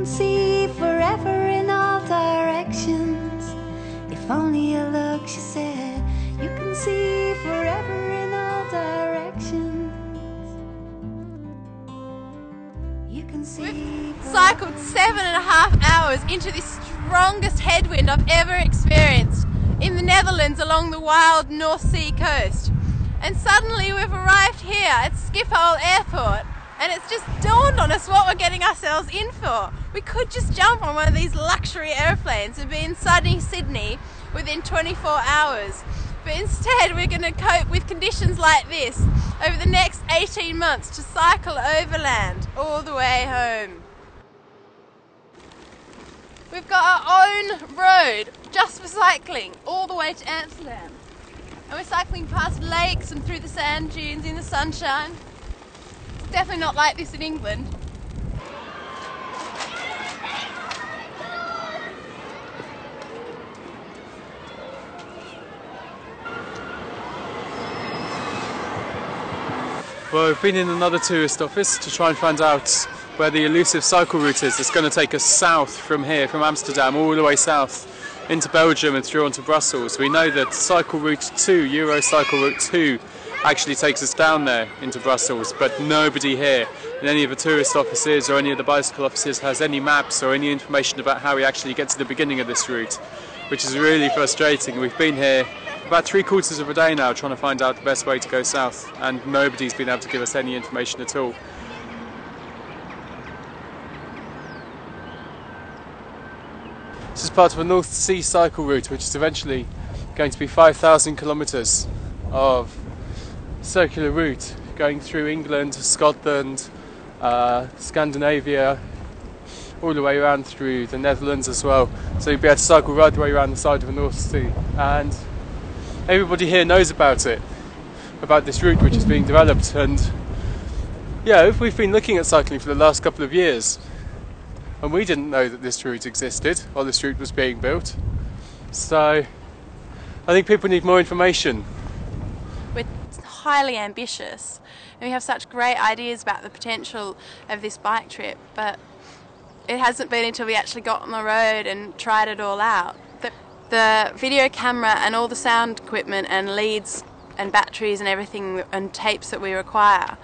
can see forever in all directions. If only you look, she said, you can see forever in all directions. You can see. We've cycled 7.5 hours into the strongest headwind I've ever experienced in the Netherlands along the wild North Sea coast. And suddenly we've arrived here at Schiphol Airport, and it's just dawned on us what we're getting ourselves in for. We could just jump on one of these luxury airplanes and be in sunny Sydney within 24 hours. But instead we're going to cope with conditions like this over the next 18 months to cycle overland all the way home. We've got our own road just for cycling all the way to Amsterdam. And we're cycling past lakes and through the sand dunes in the sunshine. It's definitely not like this in England. Well, we've been in another tourist office to try and find out where the elusive cycle route is. It's going to take us south from here, from Amsterdam, all the way south into Belgium and through onto Brussels. We know that cycle route 2, Eurocycle route 2, actually takes us down there into Brussels, but nobody here in any of the tourist offices or any of the bicycle offices has any maps or any information about how we actually get to the beginning of this route, which is really frustrating. We've been here about 3/4 of a day now trying to find out the best way to go south, and nobody's been able to give us any information at all. This is part of a North Sea cycle route, which is eventually going to be 5,000 kilometres of circular route going through England, Scotland, Scandinavia, all the way around through the Netherlands as well. So you'll be able to cycle right the way around the side of the North Sea. And everybody here knows about it, about this route which is being developed. And yeah, we've been looking at cycling for the last couple of years, and we didn't know that this route existed or this route was being built. So I think people need more information. We're highly ambitious and we have such great ideas about the potential of this bike trip, but it hasn't been until we actually got on the road and tried it all out. The video camera and all the sound equipment and leads and batteries and everything and tapes that we require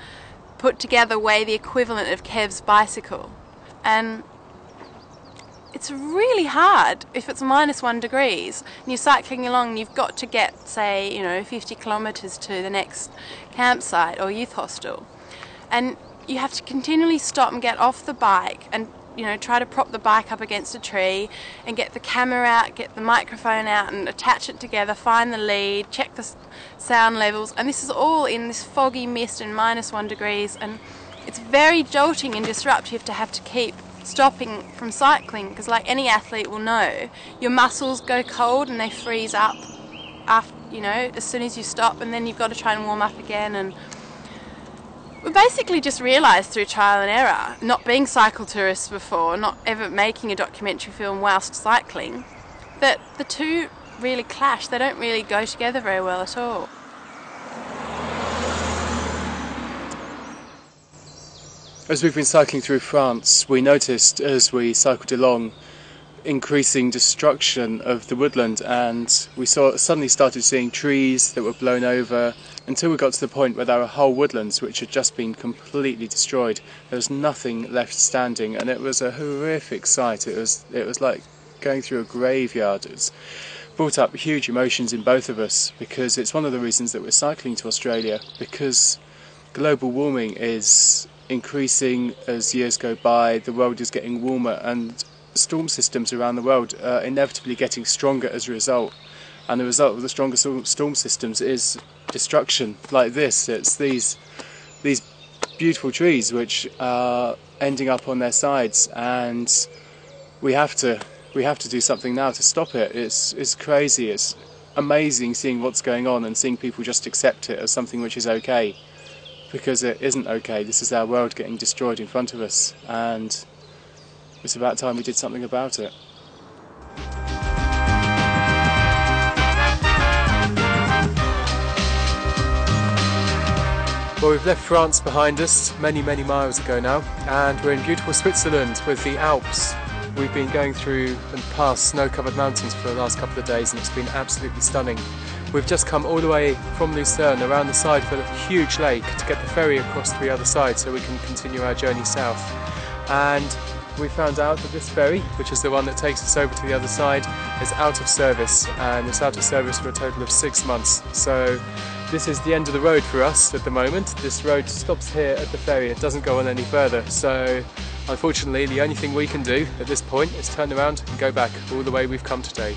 put together weigh the equivalent of Kev's bicycle. And it's really hard if it's -1 degrees and you're cycling along and you've got to get, say, 50 kilometres to the next campsite or youth hostel. And you have to continually stop and get off the bike and try to prop the bike up against a tree and get the camera out, get the microphone out and attach it together, find the lead, check the sound levels, and this is all in this foggy mist and -1 degrees, and it's very jolting and disruptive to have to keep stopping from cycling, because like any athlete will know, your muscles go cold and they freeze up after, as soon as you stop, and then you've got to try and warm up again. And we basically just realised through trial and error, not being cycle tourists before, not ever making a documentary film whilst cycling, that the two really clash. They don't really go together very well at all. As we've been cycling through France, we noticed as we cycled along increasing destruction of the woodland, and we suddenly started seeing trees that were blown over until we got to the point where there were whole woodlands which had just been completely destroyed. There was nothing left standing, and it was a horrific sight. It was like going through a graveyard. It brought up huge emotions in both of us, because it's one of the reasons that we're cycling to Australia, because global warming is increasing as years go by. The world is getting warmer, and storm systems around the world are inevitably getting stronger as a result, and the result of the stronger storm systems is destruction like this. It's these beautiful trees which are ending up on their sides, and we have to do something now to stop it. It's crazy. It's amazing seeing what's going on and seeing people just accept it as something which is okay, because it isn't okay. This is our world getting destroyed in front of us, and it's about time we did something about it. Well, we've left France behind us many miles ago now, and we're in beautiful Switzerland with the Alps. We've been going through and past snow-covered mountains for the last couple of days, and it's been absolutely stunning. We've just come all the way from Lucerne around the side of a huge lake to get the ferry across to the other side so we can continue our journey south. And we found out that this ferry, which is the one that takes us over to the other side, is out of service, and it's out of service for a total of 6 months. So this is the end of the road for us at the moment. This road stops here at the ferry, it doesn't go on any further. So unfortunately the only thing we can do at this point is turn around and go back all the way we've come today.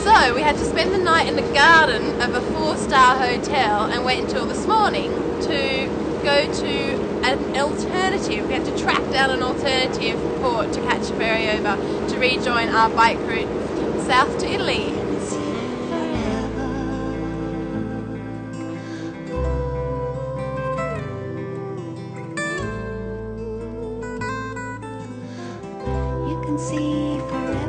So we had to spend the night in the garden of a 4-star hotel and wait until this morning to go to an alternative. We had to track down an alternative port to catch a ferry over to rejoin our bike route south to Italy. You can see forever.